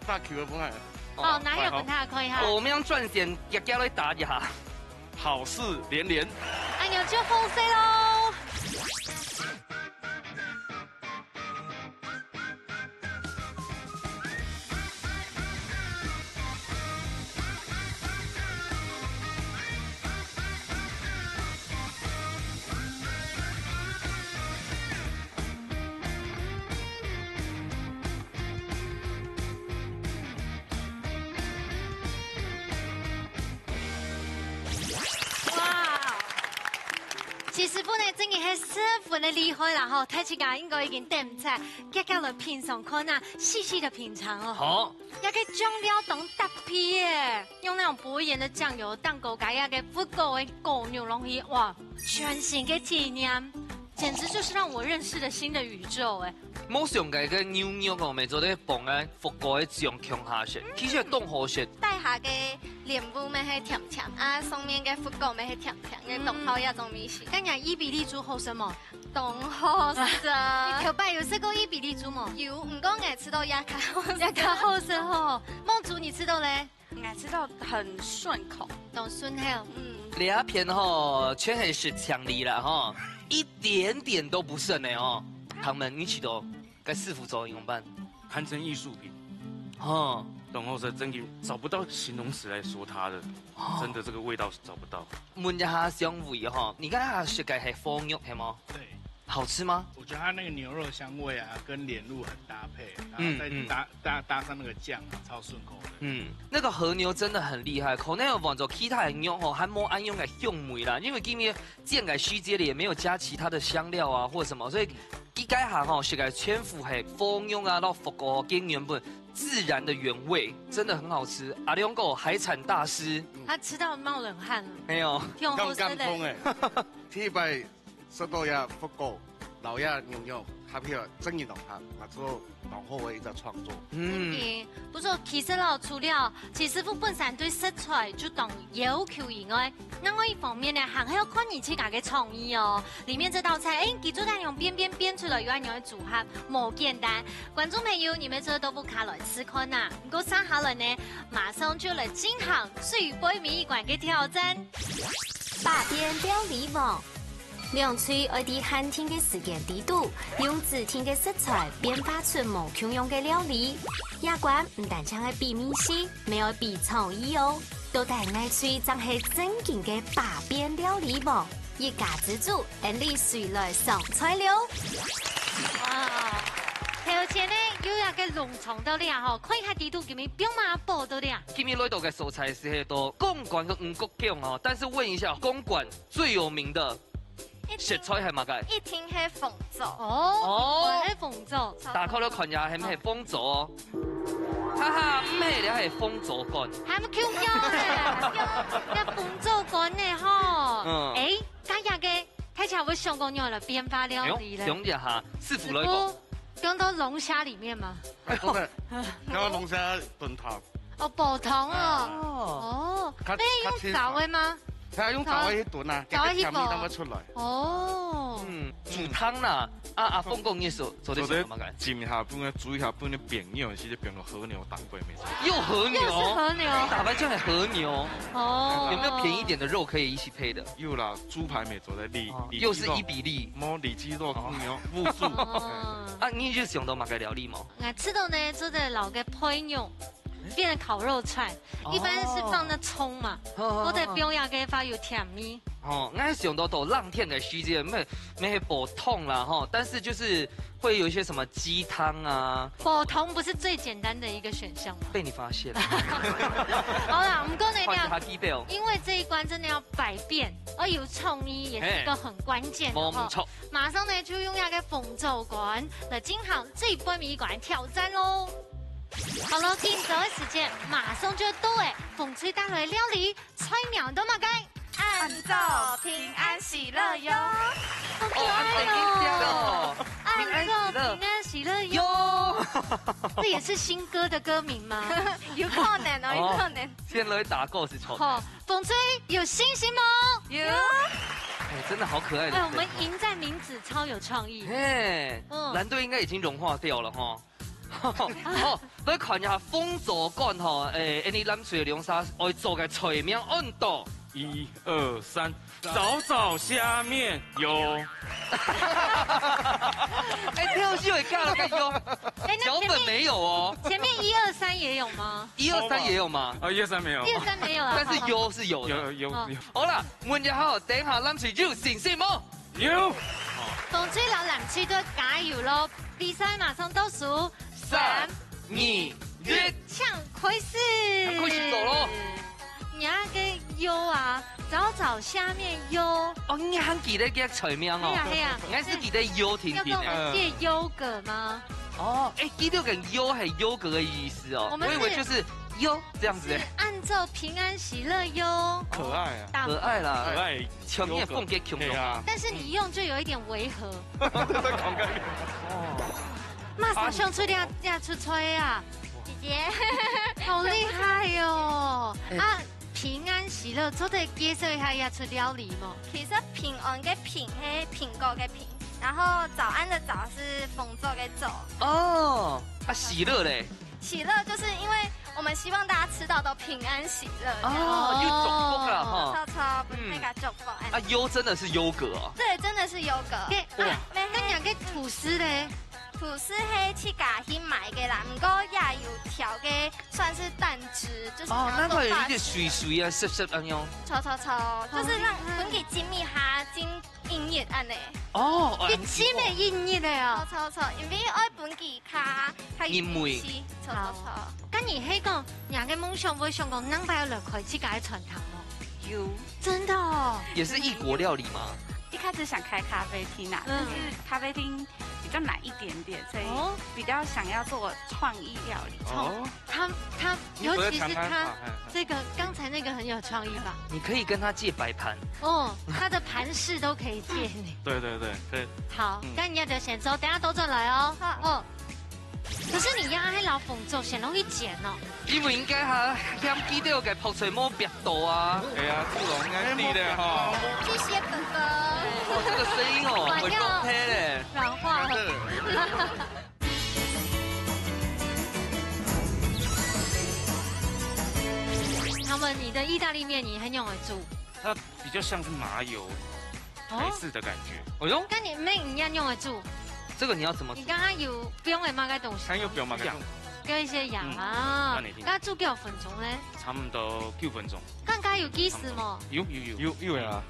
S5: 打球嘅本係。
S3: 哦，哪有跟他可以哈？
S4: 我們要賺錢，日日來打一下。
S10: 好事連連。
S3: 哎呀，就風勢咯。其實本來真嘅係十分的厲害啦，吼！睇起架應該已經點菜，夾夾來品嘗看啊，細細的品嘗哦。
S4: 好，
S3: 也可以醬料當搭配耶，用那種不會鹽的醬油當狗解呀嘅不狗嘅狗牛龍魚，哇！全新嘅體驗，簡直就是讓我認識了新的宇宙哎。
S4: 冇上嘅個牛肉哦，咪做啲放喺福果嘅醬強下食，其實係凍好食。
S6: 帶下嘅蓮霧咪係甜甜啊，上面嘅福果咪係甜甜嘅，凍好一種味道。
S3: 今日伊比利豬好食冇？
S6: 凍好食。
S3: 你頭擺有食過伊比利豬冇？
S6: 有，唔過我吃到亞卡
S3: 好食吼。夢竹你吃到咧？
S8: 我吃到很順口，
S3: 都順口。
S4: 兩片吼，全係食強力啦吼，一點點都不剩呢哦。唐門，你去到該師傅做怎麼辦？
S1: 堪稱藝術品。
S4: 哦，
S1: 然後是真嘅找不到形容詞來說它的，真的這個味道是找不到。
S4: 問一下香味吼，你家下食嘅係火肉係冇？
S1: 對。
S4: 好吃吗？
S9: 我觉得它那个牛肉香味啊，跟莲露很搭配，然后再搭上那个酱啊，超顺口的。
S4: 那个和牛真的很厉害，可能有往做其他的牛吼，还冇按用个香味啦，因为今年煎个须节里也没有加其他的香料啊或什么，所以一改下吼是个全副系蜂用啊到复古跟原本自然的原味，真的很好吃。阿里翁狗海产大师，
S3: 他吃到冒冷汗了。
S4: 没有，
S3: 用后生的。
S5: ที่ไปสตู亚福狗老亚牛肉，他譬如真一种哈，那之后往后的一个创作。
S3: 不過其實咯，除了齊師傅本身對食材就當要求以外，另外一方面呢，還要看你自家嘅創意哦。裡面這道菜，記住帶用邊出來，有人用嚟組合，冇簡單。觀眾朋友，你們這豆腐卡來試看呐，唔過三下來呢，馬上就來進行水杯米館嘅挑戰。
S7: 把邊料理網。兩嘴愛喺寒天嘅時間地度，用自天嘅食材變化出無窮用嘅料理。亞關唔但將係比面試，沒有比創意哦，都帶愛嘴將係正經嘅把邊料理網，一家之主按你水來上菜了。
S3: 哇！頭前呢有一個農場到咧吼，看一下地圖叫咩表馬報到咧。
S4: 今日來到嘅素材是喺度公館嘅五穀姜哦，但是問一下公館最有名的。食材係乜嘅？
S6: 一聽係鳳爪。
S3: 哦，係鳳爪。
S4: 大概都看下係唔係鳳爪哦？哈哈，唔係咧，係鳳爪乾。
S3: 係咪 Q 膠嘅？一鳳爪乾嘅嗬。誒，今日嘅睇起來會上過用嚟變化料理咧。
S4: 講一下，師傅來講。
S3: 講到龍蝦裡面嘛。
S5: 有個龍蝦燉湯。
S3: 哦，煲湯哦。你用炒嘅嗎？
S5: 係用豆去燉啊，加啲甜味咁樣出來。
S4: 哦，煮湯啦，阿鳳講嘢做啲乜嘅？
S10: 浸下半個煮下半個餅，因為是啲變到和牛當歸沒錯。
S4: 又和牛，
S3: 又是和牛，
S4: 打完醬係和牛。
S3: 哦，
S4: 有沒有便宜點的肉可以一起配的？
S10: 有啦，豬排沒做的
S4: 又是1比例，
S10: 冇里脊肉牛烏豬。
S4: 啊，你就想到乜嘅料理冇？
S3: 我吃到呢，做的老嘅配肉。變成烤肉菜，一般是放那蔥嘛，我哋表揚嘅話有甜味。
S4: 哦，我想到浪天嘅須節，沒煲湯啦哈，但是就是會有一些什麼雞湯啊。
S3: 煲湯不是最簡單的一個選項嗎？
S4: 被你發現了。
S3: 好啦，唔過你
S4: 要，
S3: 因為這一關真的要百變，而有創意也是一個很關鍵。
S4: 冇錯。
S3: 馬上呢就用那個鳳爪乾來進行這一杯米館挑戰嘍。好了，見走嘅時間馬上就到誒，風吹帶來料理菜苗都冇計，
S6: 按奏平安喜樂喲。
S3: 好可愛哦！按奏平安喜樂喲，這也是新歌的歌名嗎？
S6: 有可能哦，有可能。
S4: 先來打夠是錯。
S3: 好，風吹有信心嗎？
S6: 有。
S4: 哎，真的好可愛的。
S3: 哎，我們贏在名字超有創意。
S4: 嘿，藍隊應該已經融化掉了哈。哦，來看一下鳳爪乾吼，你諗住兩沙愛做嘅菜名按度
S1: ，1、2、3，找下面有。
S4: 哎，跳戲會尬了個有，腳本沒有哦。
S3: 前面1、2、3也有嗎
S4: ？1、2、3也有嗎
S1: ？1、2、3沒有。
S3: 1、2、3沒有啊。
S4: 但是有是有的。
S1: 有。
S4: 好啦，問一下，等下諗住要成先冇？
S1: 有。
S3: 風吹佬藍區都加油咯！比賽馬上倒數。3、2、1，搶開始！
S4: 開始走咯！
S3: 你那個優啊，找下面優。
S4: 哦，你還記得個菜名哦？
S3: 係啊，
S4: 應該是記得優甜甜的。
S3: 叫做借優格嗎？
S4: 哦，哎，記得個優係優格的意思哦。我以為就是優這樣子。
S3: 按照平安喜樂優。
S10: 可愛啊！
S4: 可愛啦，
S1: 可愛。
S4: 強烈奉給強勇啊！
S3: 但是你用就有一點違和。
S4: 哦。
S3: 馬上想出要出吹啊！
S6: 姐姐，
S3: 好厲害喲！啊，平安喜樂，做對介紹一下要出料理嗎？
S6: 其實平安嘅平係蘋果嘅平，然後早安的早是鳳爪嘅爪。
S4: 哦，啊喜樂嘞？
S6: 喜樂就是因為我們希望大家吃到都平安喜樂。
S4: 哦，又祝福啦哈！
S6: 超那個祝福。
S4: 啊，優真的是優格哦。
S6: 對，真的是優格。
S3: 哇，那兩個吐司嘞？
S6: 吐司黑去家去买嘅啦，不过也有调嘅，算是蛋汁，就是
S4: 哦，那个有
S6: 法
S4: 点水水啊，湿湿安样。
S6: 炒，就是让本给精密下精硬热安尼。
S4: 哦，
S3: 你煎嘅硬熱嚟啊！
S6: 炒，因為愛本給較
S4: 煙味。
S6: 炒。
S3: 咁而迄個人嘅夢想會想講，能擺有兩塊去解傳統哦。
S8: 有，
S3: 真的哦。
S4: 也是異國料理嗎？
S8: 一開始想開咖啡廳啊，但是咖啡廳比較難一點點，所以比較想要做創意料理。
S1: 哦，
S3: 他，尤其是他這個剛才那個很有創意吧？
S4: 你可以跟他借擺盤。
S3: 哦，他的盤式都可以借你。
S1: 对，可以。
S3: 好，咁你要就先走，等下都轉來哦。哦。可是你壓喺老鳳做，先容易剪哦。
S4: 因為應該嚇嫌記到嘅泡水冇別度啊。
S10: 係啊，豬籠啱啲咧嗬。
S6: 巨蟹哥哥。
S4: 哦，這個聲音哦，會講聽咧。
S3: 軟化了。他們，你的意大利麵你很用得住。
S1: 它比較像是麻油台式的感覺。
S4: 哦喲，
S3: 跟你妹一樣用得住。
S4: 這個你要怎麼煮？
S3: 你剛剛有不用嘅乜嘅東西？
S1: 它有不用乜嘅。
S3: 叫一些羊啊，剛煮幾多分鐘咧？
S1: 差唔多9分鐘。
S3: 剛剛有幾時麼？
S1: 有啊。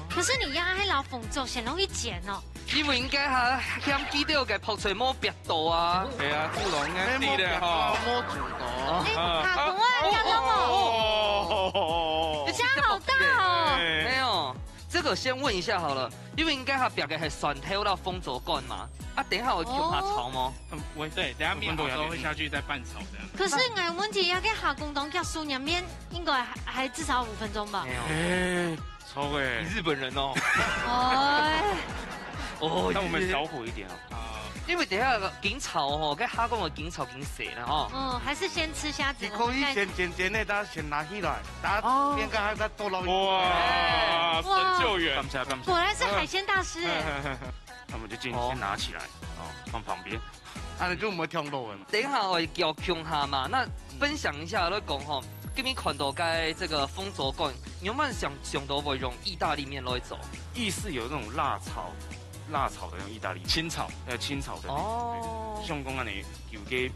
S3: 可是你壓喺老鳳做，先容易剪哦。
S4: 因為應該嚇嫌記到嘅泡水冇別度啊。
S10: 係啊，豬籠啱啲咧嗬。
S5: 摸煮到。
S3: 好啊，要到冇？家好大哦。
S4: 沒有，這個先問一下好了，因為應該它別個係蒜頭到鳳爪乾嘛。啊，等一下我會叫他炒嗎？
S9: 對，等下麵好之後會下去再拌炒這樣。
S3: 可是我問題要給下工東叫素娘麵，應該還至少5分鐘吧？
S1: 哎，超哎，
S4: 日本人哦。
S1: 哦，那我們小火一點哦。
S4: 因為等下緊炒哦，跟蝦公我緊炒緊死了哦。
S3: 嗯，還是先吃蝦子。
S5: 你可以先煎的，大家先拿起來，大家邊個還在多撈。
S1: 哇，神救援！
S3: 果然是海鮮大師。
S1: 那我們就先拿起來，哦，放旁邊。
S5: 啊，你跟我們跳落了。
S4: 等一下我叫窮下嘛，那分享一下來講哈，給你看到該這個鳳爪乾，你有冇想到會用意大利麵來做？
S1: 意式有那種辣炒的那種意大利清炒的哦，像講啊你有給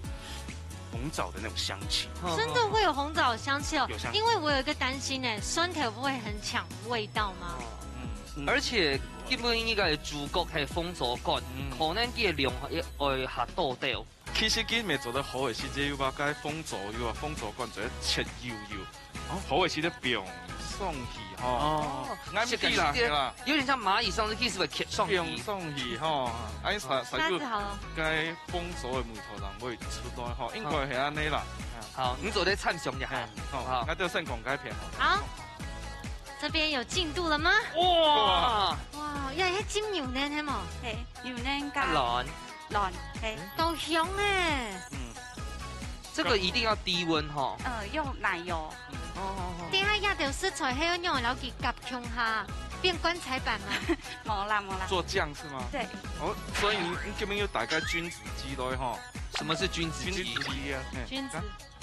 S1: 紅棗的那種香氣，
S3: 真的會有紅棗的香氣哦。因為我有一個擔心呢，蒜頭不會很搶味道嗎？
S4: 而且基本應該係主角係鳳爪乾，可能啲量會下多啲。
S10: 其實佢未做得好嘅時，只要把該鳳爪乾做切幼，好嘅時都變鬆氣嗬。啱啲啦，
S4: 有點像螞蟻上次 kiss 會切鬆氣。
S10: 鬆氣嗬，哎實要該鳳爪嘅梅頭人會出來嗬，應該係安尼啦。
S4: 好，你做啲參詳一下。
S10: 好，那就先講該片。
S3: 好。這邊有進度了嗎？
S4: 哇！
S3: 要係煎牛腩係冇？
S8: 係牛腩加
S4: 卵，
S8: 係
S3: 夠香誒。
S4: 這個一定要低溫哈。
S8: 用奶油。
S3: 等下壓掉食材，還要用老幾夾香下，變棺材板嗎？
S8: 冇啦。
S10: 做醬是嗎？
S8: 對。
S10: 哦，所以你這邊要大概君子雞來哈。
S4: 什麼是君子雞
S10: 啊？
S3: 君子。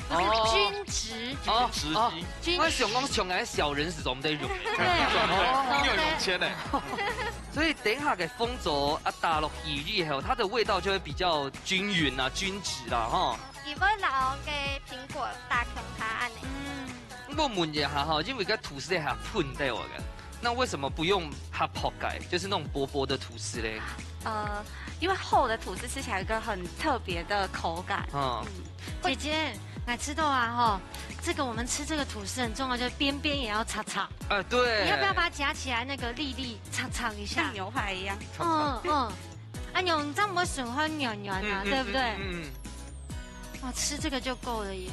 S3: 不是均值
S10: 哦，均值。
S4: 我想講從來小人是總得用，
S10: 又有錢呢。
S4: 所以等下嘅鳳爪啊打落去以後，它的味道就會比較均勻啊、均質啦，哈。
S6: 如果老嘅蘋果打強下安尼。
S4: 我問一下哈，因為個吐司係噴掉嘅，那為什麼不用它泡蓋，就是那種薄薄的吐司嘞？
S8: 因為厚的吐司吃起來有一個很特別的口感。
S3: 姐姐。來吃到啊哈，這個我們吃這個吐司很重要，就是邊邊也要擦擦。
S4: 對。你
S3: 要不要把它夾起來，那個粒粒擦擦一下？
S8: 像牛排一樣。
S3: 阿牛，你這樣不會損壞軟軟啊，對不對？哇，吃這個就夠了耶。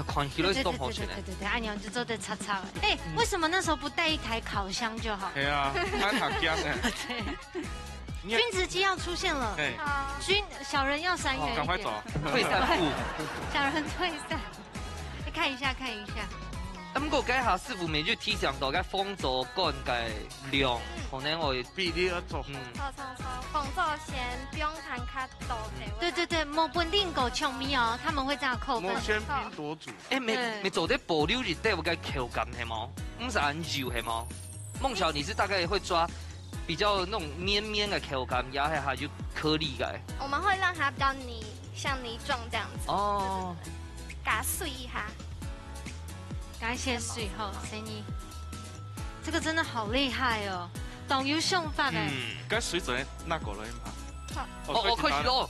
S4: 看起來是多好吃。
S3: 對，阿牛就做得擦擦。哎，為什麼那時候不帶一台烤箱就好？
S10: 係啊，買烤箱嘅。
S3: 對。君子雞要出現了，小人要3元，
S10: 趕快走，
S4: 退散步，
S3: 小人退散，你看一下。
S4: 咁個家下師傅未就提倡到嘅鳳爪乾嘅量，可能我
S5: 比例要做。
S6: 鳳爪先不用看卡多的。
S3: 對，冇本地狗搶米哦，他們會這樣扣分。
S5: 冇先拼多煮。
S4: 未做啲保留日帶有個口感係冇，唔是很油係冇。孟喬，你是大概會抓比较那种绵绵的口感，然后还有颗粒感。
S6: 我们会让它比较泥，像泥状这样子。
S4: 哦，
S6: 给它碎一下，
S3: 给它些水后，生意。这个真的好厉害哦，懂油送法的。
S1: 跟水准那个了嘛。
S4: 哦，快去喽！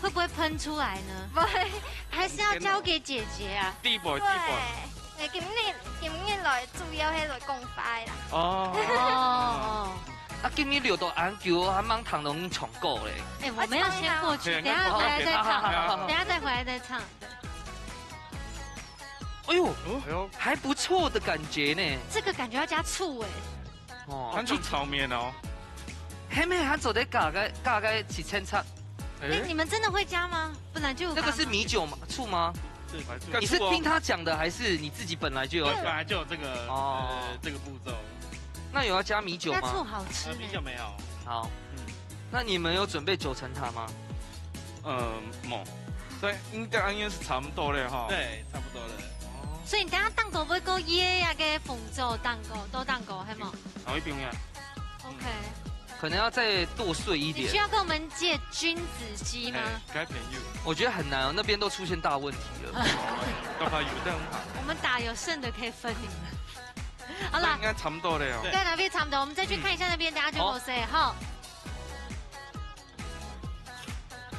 S3: 会不会喷出来呢？
S6: 不会，
S3: 还是要交给姐姐啊。
S1: 地步。
S6: 对，今日来主要係來公筷啦。
S3: 哦。
S4: 啊，今日聊到安球，还蛮糖容易重够嘞。
S3: 哎，我们要先过去，等下回来再唱，等下再回来再唱。
S4: 哎呦，还不错的感觉呢。
S3: 这个感觉要加醋哎。
S1: 哦，它就炒面哦。
S4: 还没还走的嘎个起千菜。
S3: 哎，你们真的会加吗？本来就
S4: 那个是米酒吗？醋吗？你是听他讲的，还是你自己本来就有？
S9: 本来就有这个这个步骤。
S4: 那有要加米酒吗？
S3: 加醋好吃。
S9: 米酒没有。
S4: 好，那你们有准备9层塔吗？
S1: 冇。所以应该是差不多了哈。
S9: 对，差不多了。
S3: 所以你等下蛋糕会够椰呀个凤爪蛋糕，豆蛋糕系吗？
S1: 好，一边呀。
S3: OK。
S4: 可能要再剁碎一点。
S3: 你需要跟我们借君子鸡吗？
S1: 该便宜。
S4: 我觉得很难哦，那边都出现大问题了。
S1: 都怕有的很好。
S3: 我们打有剩的可以分你们。好了，
S1: 应该差不多了哦。
S3: 对，那边差不多，我们再去看一下那边，等下就有谁哈。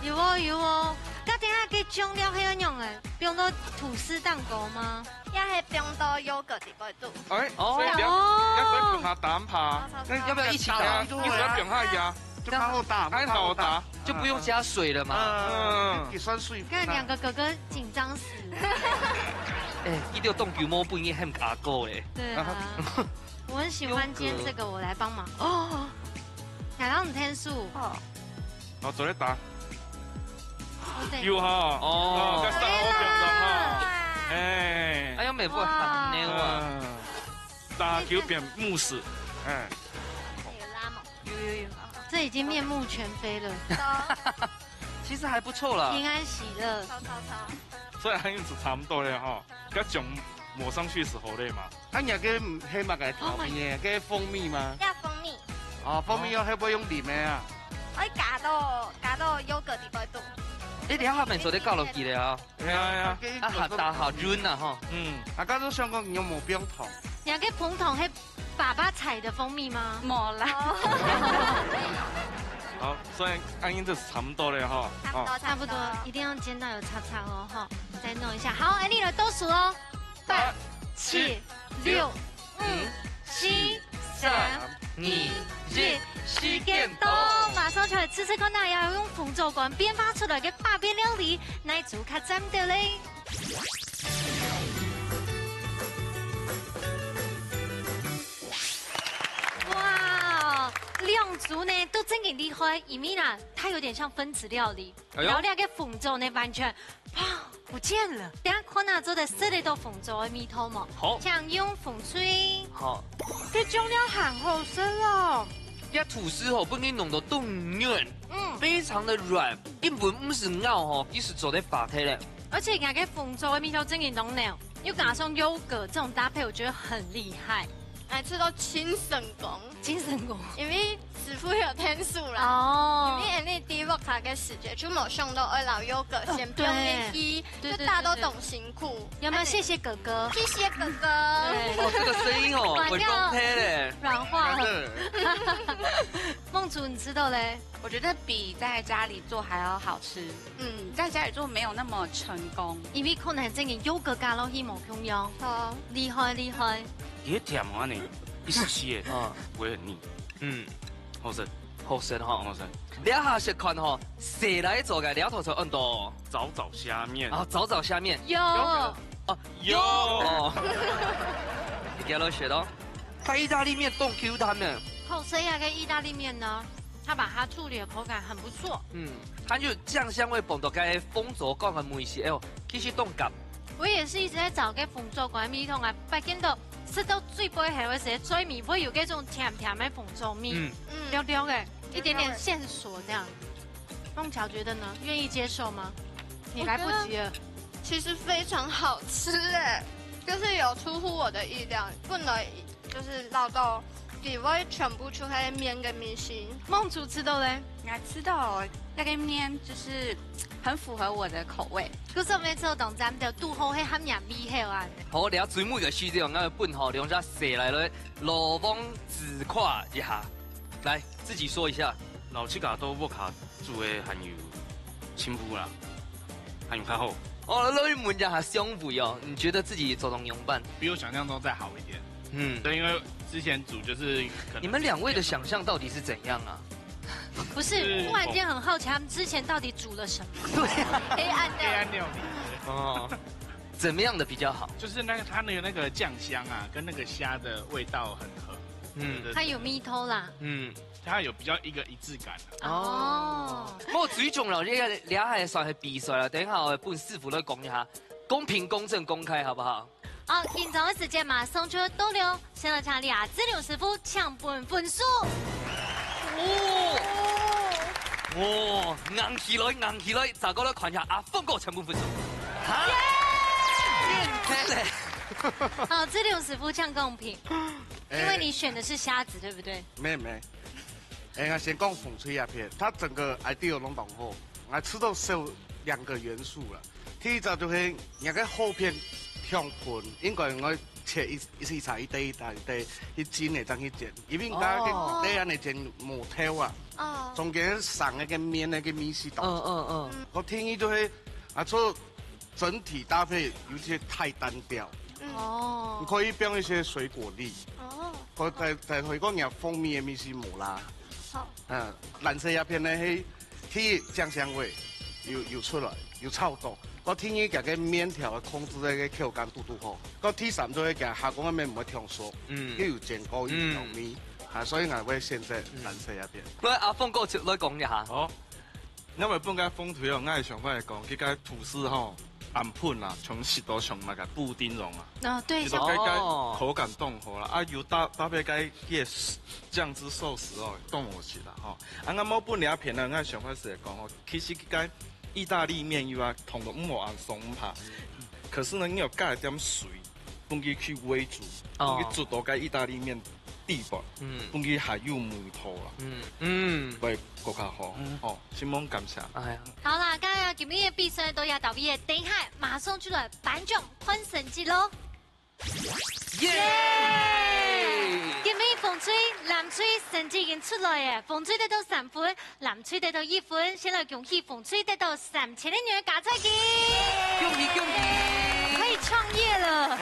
S3: 有哦。那等下给中了迄样诶，用到吐司蛋糕吗？
S6: 要係用到優格啲嗰度。
S1: 哎，所以要用它蛋扒，
S4: 那要不要一起打？
S1: 你只要用它呀，
S5: 就刚好打，
S1: 还好打，
S4: 就不用加水了嘛。
S5: 也算水。
S3: 看两个哥哥紧张死。
S4: 哎，一定要动球摸不应该很阿狗嘞。
S3: 对啊，我很喜欢煎这个，我来帮忙。哦，海浪天数。
S1: 哦，做咧打。
S3: 有
S1: 哈哦，
S3: 对啦，
S4: 哎呀，美不很牛啊！
S1: 打球变慕斯，哎，
S3: 有，这已经面目全非了。
S4: 其实还不错啦，
S3: 平安喜乐。
S6: 超。
S1: 所以还是差不多了哈，佮酱抹上去是好嘞嘛。
S5: 啊，你个黑马个调味嘅，个蜂蜜吗？
S6: 要蜂蜜。
S5: 哦，蜂蜜要会不会用里面啊？
S6: 我加到優格啲嗰度。
S4: 你哋下面做啲交落去了啊？
S1: 係啊，
S4: 下打下潤啊哈。
S5: 啊，加到香港有冇冰糖？
S3: 兩個捧糖係爸爸採的蜂蜜嗎？
S8: 冇啦。
S1: 好，所以安英這是差不多了哈。
S3: 差不多，一定要煎到有叉叉哦哈。再弄一下，好，安利了倒數哦，8、7、6、5、7、3、2、1，時間到，馬上出嚟吃吃看，要用鳳爪乾編發出來嘅百變料理，奶煮卡針掉咧。哇，兩組呢都真嘅厲害，因為呢，它有點像分子料理，然後兩個鳳爪呢完全不見了。等下看下做的色嚟到鳳爪嘅米頭嘛，
S4: 好，
S3: 像用鳳脆，
S4: 好，
S3: 佢醬料很好食哦。
S4: 一吐司吼，不你弄到冻软，非常的软，根本不是咬吼，其实做在法体嘞。
S3: 而且人家凤爪的米头真嘅浓料，又加上优格这种搭配，我觉得很厉害。
S6: 来吃到清神功，因為師傅有天數啦。哦。因為第一個卡嘅時節就冇上到二老優格，先不用練習，就大家都懂辛苦。
S3: 有沒有謝謝哥哥？
S6: 謝謝哥哥。
S4: 哦，這個聲音哦，會光聽嘞，
S3: 軟化了。夢竹，你知道嘞？
S8: 我覺得比在家裡做還要好吃。在家裡做沒有那麼成功，
S3: 因為可能真嘅優格加落去冇咁樣。哦，厲害厲害。
S1: 也甜啊你，一食嘅，不會很膩。好食，
S4: 好食哈，
S1: 好食。
S4: 你下食看吼，誰來做嘅？你頭先按到
S1: 早蝦麵
S4: 啊，早蝦麵
S3: 有
S4: 哦有哦，你給我學咯。它意大利麵凍 Q 彈呢。
S3: 口水呀，跟意大利麵呢，它把它處理的口感很不錯。
S4: 它就醬香味蹦到cái鳳爪乾嘅梅絲，哎呦，其實凍感。
S3: 我也是一直在找個鳳爪乾米通啊，畢竟到食到最背後嘅時候，最米會有嗰種甜甜嘅鳳爪米，溜溜嘅，一點點線索這樣。孟喬覺得呢？願意接受嗎？你來不及了。
S6: 其實非常好吃哎，就是有出乎我的意料，不能就是繞到地位全部出喺面嘅面先。
S3: 孟主吃到咧，
S8: 我知道那个面就是很符合我的口味。
S3: 嗰陣咩做當站就拄好喺鹹入味喺啊。
S4: 好，你下水妹嘅書之後，我本好用只蛇來咧，羅網自誇一下，來自己說一下。
S1: 老七家都木卡煮嘅含有清補啦，含有較好。
S4: 哦，你問一下香味哦，你覺得自己做東用飯
S9: 比我想象中再好一點。
S4: 嗯，
S9: 對，因為之前煮就是
S4: 你們兩位的想象到底是怎樣啊？
S3: 不是，突然間很好奇，他們之前到底煮了什麼？
S4: 對啊，
S6: 黑暗
S9: 料理。
S4: 哦，怎麼樣的比較好？
S9: 就是那個它那個醬香啊，跟那個蝦的味道很合。
S4: 嗯，
S3: 它有米頭啦。
S4: 嗯，
S9: 它有比較一致感。
S3: 哦。
S4: 我最重要，你係算係比賽啦，等一下我本師傅都講一下，公平、公正、公開，好不好？
S3: 好，緊張嘅時間馬上就到了，先來請李亞志劉師傅搶本分數。
S4: 哦，硬起來，硬起來，咋個咧？看下阿峰哥搶本分數。哈！變態咧！
S3: 好，志劉師傅搶公平，因為你選的是蝦子，對不對？
S5: 沒。我先講風吹鴉片，它整個 idea 弄到好，我吃到少2個元素啦。第一就係那個厚片香盤，應該我切一茶一堆去煎嚟當去煎，因為而家嘅呢樣嚟煎木條啊，中間上那個面那個米絲豆。我建議就係做整體搭配有些太單調。你可以標一些水果粒。我再回講有蜂蜜嘅米絲冇啦。好。藍色鴉片呢係去醬香味有出來，有臭到。我建議佢嘅麵條控制喺個口感嘟好。我第三就係佢下講嘅麵唔會燙熟，又有煎糕又有米，所以我會選擇藍色鴉片。
S4: 來阿峰哥來講一下。
S10: 好，因為本家風土哦，我係想翻嚟講，佢個吐司吼。暗盤啦，從食到上那個布丁蓉啊，
S3: 對，
S10: 食到個口感凍好啦，啊又搭配個醬汁壽司哦，凍好起啦吼。啊，我本兩片呢，我想法是嚟講吼，其實個意大利麵以外，同到冇按鬆拍，可是呢，你要加一點水，幫佢去煨煮，幫佢煮到個意大利麵地步，幫佢還有梅頭啦，會更加好。哦，希望感謝。
S4: 哎呀，
S3: 好啦，今日今日嘅比賽到呀到尾，等一下馬上就來頒獎看成績咯。今日風吹、藍吹成績已經出來嘅，風吹得到3分，藍吹得到1分。先來恭喜風吹得到3000元加菜金，
S4: 恭喜恭喜！
S3: 可以創業了，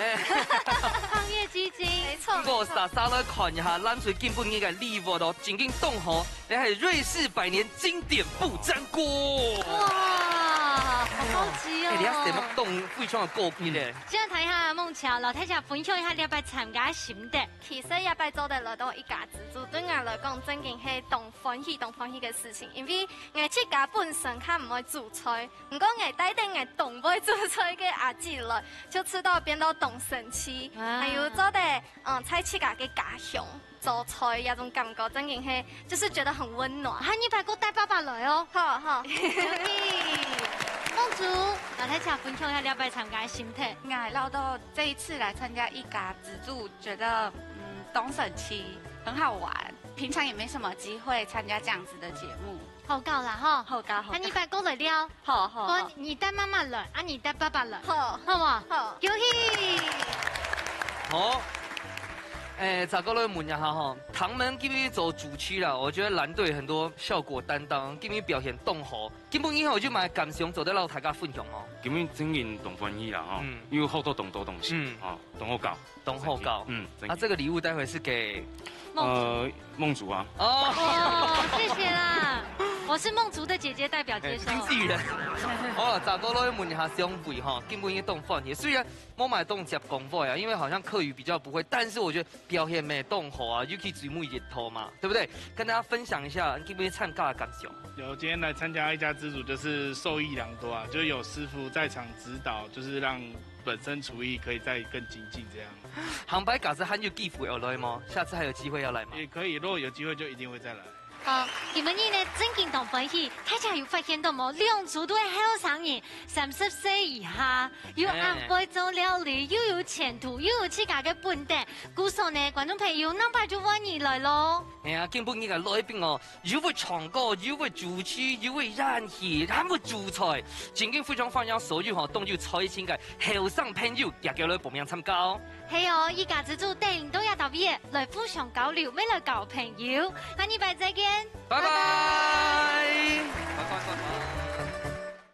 S3: 創業基金，沒錯。
S4: 我傻傻來看一下，藍吹根本應該禮物咯，正經凍好，你係瑞士百年經典不粘鍋。
S3: 哇，好高級哦！
S4: 你睇什麼凍非常嘅高級咧？
S3: 現在睇下孟喬老太太分享一下你要參加心得。
S6: 其實一擺做得來到一家之主，對我來講真嘅係動歡喜嘅事情，因為我自家本身佢唔會煮菜，唔過我帶定我動會煮菜嘅阿姊來，就吃到變到動神氣，還有做得在自家嘅家鄉做菜，有種感覺真嘅係，就是覺得很溫暖。
S3: 喊你把我帶爸爸來哦，
S6: 好。
S3: 孟主，老太太分享一下你要參加心得。
S8: 我老豆這一次來參加一家之主，覺得東神奇很好玩，平常也沒什麼機會參加這樣子的節目。
S3: 好高啦哈，
S8: 好高。
S3: 那你把過來了，好。你帶媽媽來，你帶爸爸來，好嘛？好，恭喜。
S4: 好。咋個來問一下哈？唐門今日走主區啦，我覺得藍隊很多效果擔當，今日表現凍好。基本以後我就買感想做得老大家分享哦。
S1: 今日真嘅凍歡喜啦哈，有好多凍東西，凍好搞，
S4: 凍好搞。啊，這個禮物待會是給
S1: 孟主啊。
S3: 哦，謝謝啦。我是孟竹的姐姐代表接受。
S4: 經紀人。好啦，咋個來問一下香味哈？基本已經凍歡喜，雖然冇買凍接功夫呀，因為好像客語比較不會，但是我覺得表現沒凍好啊，尤其節目熱頭嘛，對不對？跟大家分享一下，基本參加的感想。
S9: 有今天來參加一家之主，就是受益良多啊，就有師傅在場指導，就是讓本身廚藝可以再更精進這樣。
S4: 航白嘎子還有地府要來嗎？下次還有機會要來嗎？
S9: 也可以，如果有機會就一定會再來。
S3: 今日呢正經同歡喜，大家有發現到冇？兩組都係後生人，30歲以下，又會做料理，又有前途，又有自家嘅本地。故所呢，觀眾朋友能排就歡迎來咯。
S4: 哎呀，根本呢個來賓哦，又會唱歌，又會主持，又會演戲，還會煮菜，真經非常歡迎所有都有才情嘅後生朋友，也叫來報名參加。
S6: 係哦，依家自助帶領到亞特別來互相交流，未來交朋友，下禮拜再見，
S4: 拜拜。